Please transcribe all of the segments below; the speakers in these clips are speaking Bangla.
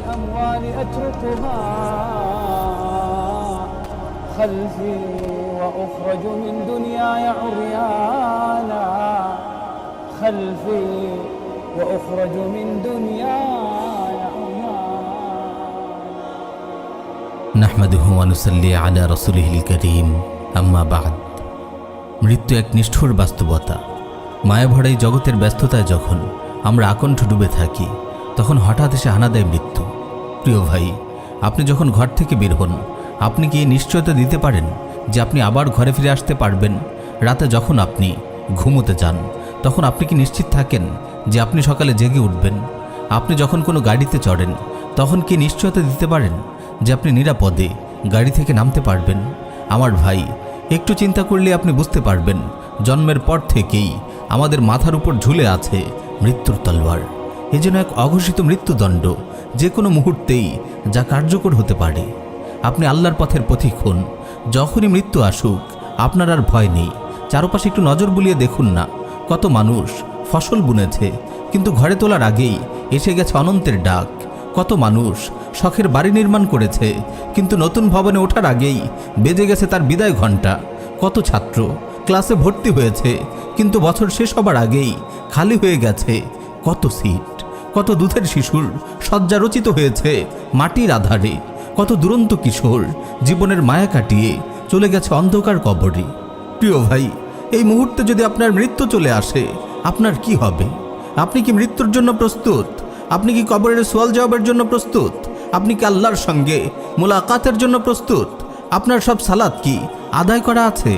الأموال أتركها خلفي وأخرج من دنياي عريانا خلفي وأخرج من دنياي عريانا نحمده ونصلي على رسوله الكريم أما بعد মৃত্যু এক নিষ্ঠুর বাস্তবতা। মায়াভরা এই জগতের ব্যস্ততায় যখন আমরা আকণ্ঠ ডুবে থাকি তখন হঠাৎ এসে হানা দেয় মৃত্যু। প্রিয় ভাই, আপনি যখন ঘর থেকে বের হন আপনি কি নিশ্চয়তা দিতে পারেন যে আপনি আবার ঘরে ফিরে আসতে পারবেন? রাতে যখন আপনি ঘুমোতে যান তখন আপনি কি নিশ্চিত থাকেন যে আপনি সকালে জেগে উঠবেন? আপনি যখন কোনো গাড়িতে চড়েন তখন কি নিশ্চয়তা দিতে পারেন যে আপনি নিরাপদে গাড়ি থেকে নামতে পারবেন? আমার ভাই, একটু চিন্তা করলে আপনি বুঝতে পারবেন জন্মের পর থেকেই আমাদের মাথার উপর ঝুলে আছে মৃত্যুর তলোয়ার। এ যেন এক অঘোষিত মৃত্যুদণ্ড, যে কোনো মুহূর্তেই যা কার্যকর হতে পারে। আপনি আল্লাহর পথের পথিক হন, যখনই মৃত্যু আসুক আপনার আর ভয় নেই। চারপাশে একটু নজর বুলিয়ে দেখুন না, কত মানুষ ফসল বুনেছে কিন্তু ঘরে তোলার আগেই এসে গেছে অনন্তের ডাক। কত মানুষ শখের বাড়ি নির্মাণ করেছে কিন্তু নতুন ভবনে ওঠার আগেই বেজে গেছে তার বিদায় ঘণ্টা। কত ছাত্র ক্লাসে ভর্তি হয়েছে কিন্তু বছর শেষ হবার আগেই খালি হয়ে গেছে কত সিট। কত দুধের শিশুর শয্যা রচিত হয়েছে মাটির আধারে। কত দুরন্ত কিশোর জীবনের মায়া কাটিয়ে চলে গেছে অন্ধকার কবরে। প্রিয় ভাই, এই মুহূর্তে যদি আপনার মৃত্যু চলে আসে আপনার কি হবে? আপনি কি মৃত্যুর জন্য প্রস্তুত? আপনি কি কবরের সওয়াল জবাবের জন্য প্রস্তুত? আপনি কি আল্লাহর সঙ্গে মুলাকাতের জন্য প্রস্তুত? আপনার সব সালাত কি আদায় করা আছে?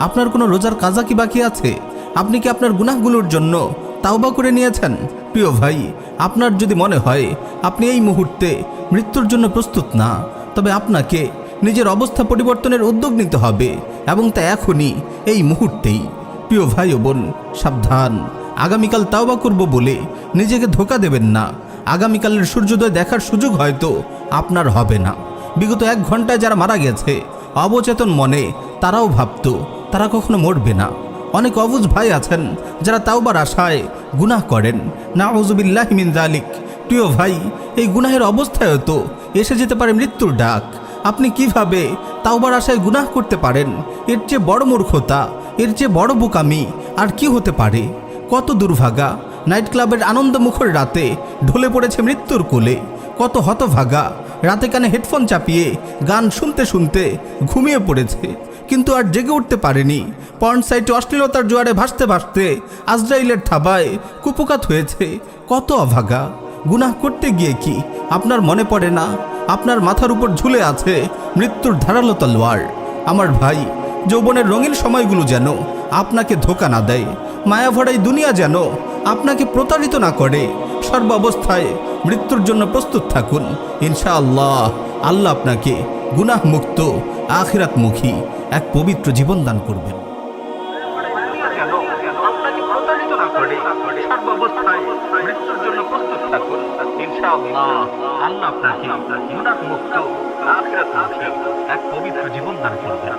আপনার কোনো রোজার কাজা কি বাকি আছে? আপনি কি আপনার গুনাহগুলোর জন্য তাওবা করে নিয়েছেন? প্রিয় ভাই, আপনার যদি মনে হয় আপনি এই মুহূর্তে মৃত্যুর জন্য প্রস্তুত না, তবে আপনাকে নিজের অবস্থা পরিবর্তনের উদ্যোগ নিতে হবে এবং তা এখনই, এই মুহূর্তেই। প্রিয় ভাই ও বোন, সাবধান। আগামীকাল তাওবা করব বলে নিজেকে ধোঁকা দেবেন না। আগামীকালের সূর্যোদয় দেখার সুযোগ হয়তো আপনার হবে না। বিগত 1 ঘন্টায় যারা মারা গেছে অবচেতন মনে তারাও ভাবত তারা কখনো মরবে না। অনেক অবুঝ ভাই আছেন যারা তাওবার আশায় গুনাহ করেন, নাউযুবিল্লাহি মিন যালিক। প্রিয় ভাই, এই গুনাহের অবস্থায়ও তো এসে যেতে পারে মৃত্যুর ডাক। আপনি কিভাবে তাওবার আশায় গুনাহ করতে পারেন? এর চেয়ে বড় মূর্খতা, এর চেয়ে বড় বোকামি আর কি হতে পারে? কত দুর্ভাগা নাইট ক্লাবের আনন্দমুখর রাতে ঢলে পড়েছে মৃত্যুর কোলে। কত হতভাগা রাতে কানে হেডফোন চাপিয়ে গান শুনতে শুনতে ঘুমিয়ে পড়েছে কিন্তু আর জেগে উঠতে পারেনি। পর্ন সাইটে অশ্লীলতার জোয়ারে ভাসতে ভাসতে আজরাইলের থাবায় কুপকাত হয়েছে। কত অভাগা! গুনাহ করতে গিয়ে কি আপনার মনে পড়ে না আপনার মাথার উপর ঝুলে আছে মৃত্যুর ধারালো তলোয়ার? আমার ভাই, যৌবনের রঙিন সময়গুলো যেন আপনাকে ধোঁকা না দেয়। মায়াভরা এই দুনিয়া যেন আপনাকে প্রতারিত না করে। সর্বাবস্থায় মৃত্যুর জন্য প্রস্তুত থাকুন। ইনশাআল্লাহ আল্লাহ আপনাকে গুনাহ মুক্ত আখিরাতমুখী এক পবিত্র জীবন দান করবেন। আপনাকে প্রতারিত না করে সর্বাবস্থায় মৃত্যুর জন্য প্রস্তুত থাকুন। ইনশাআল্লাহ আল্লাহ আপনাকে গুনাহ মুক্ত আখিরাতমুখী এক পবিত্র জীবন দান করবেন।